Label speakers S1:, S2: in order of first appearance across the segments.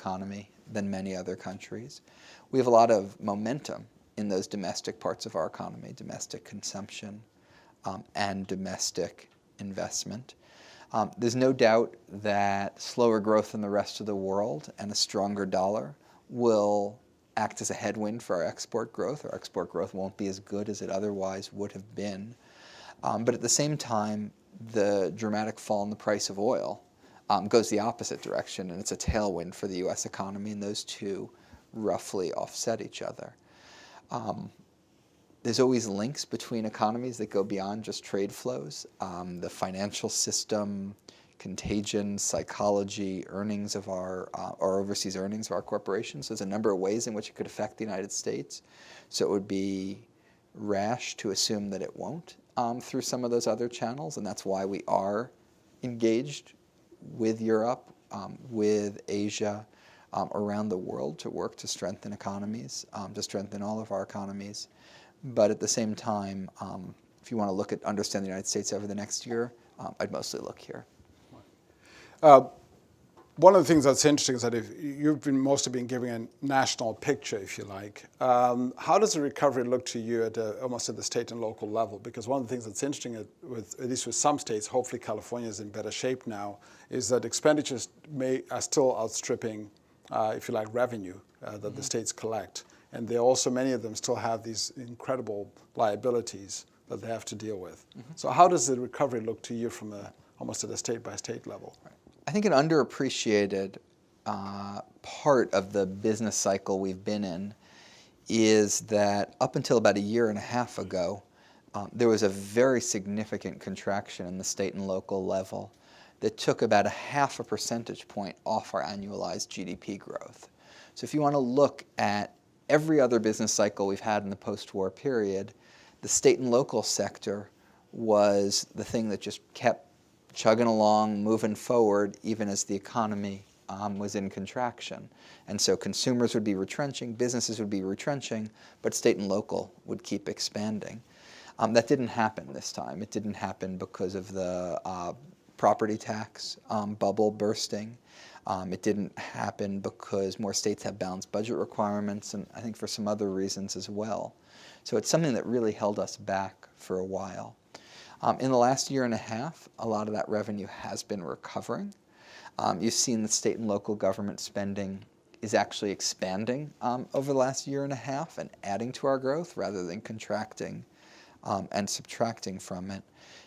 S1: economy than many other countries. We have a lot of momentum in those domestic parts of our economy, domestic consumption and domestic investment. There's no doubt that slower growth in the rest of the world and a stronger dollar will act as a headwind for our export growth. Our export growth won't be as good as it otherwise would have been. But at the same time, the dramatic fall in the price of oil goes the opposite direction, and it's a tailwind for the U.S. economy, and those two roughly offset each other. There's always links between economies that go beyond just trade flows. The financial system, contagion, psychology, earnings of our overseas earnings of our corporations. There's a number of ways in which it could affect the United States. So it would be rash to assume that it won't through some of those other channels, and that's why we are engaged with Europe, with Asia, around the world to work to strengthen economies, to strengthen all of our economies. But at the same time, if you want to look at understand the United States over the next year, I'd mostly look here.
S2: One of the things that's interesting is that if you've mostly been giving a national picture, if you like. How does the recovery look to you at almost at the state and local level? Because one of the things that's interesting, at least with some states, hopefully California is in better shape now, is that expenditures are still outstripping, if you like, revenue that the states collect. And they also, many of them still have these incredible liabilities that they have to deal with. So how does the recovery look to you from almost at a state-by-state level?
S1: I think an underappreciated part of the business cycle we've been in is that up until about a year and a half ago, there was a very significant contraction in the state and local level that took about a 0.5 percentage point off our annualized GDP growth. So if you want to look at every other business cycle we've had in the post-war period, the state and local sector was the thing that just kept chugging along, moving forward, even as the economy was in contraction. And so consumers would be retrenching, businesses would be retrenching, but state and local would keep expanding. That didn't happen this time. It didn't happen because of the property tax bubble bursting. It didn't happen because more states have balanced budget requirements, and I think for some other reasons as well. So it's something that really held us back for a while. In the last year and a half, a lot of that revenue has been recovering. You've seen the state and local government spending is actually expanding over the last year and a half and adding to our growth rather than contracting and subtracting from it.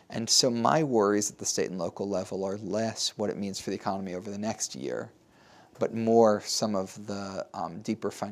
S1: And so my worries at the state and local level are less what it means for the economy over the next year, but more some of the deeper financial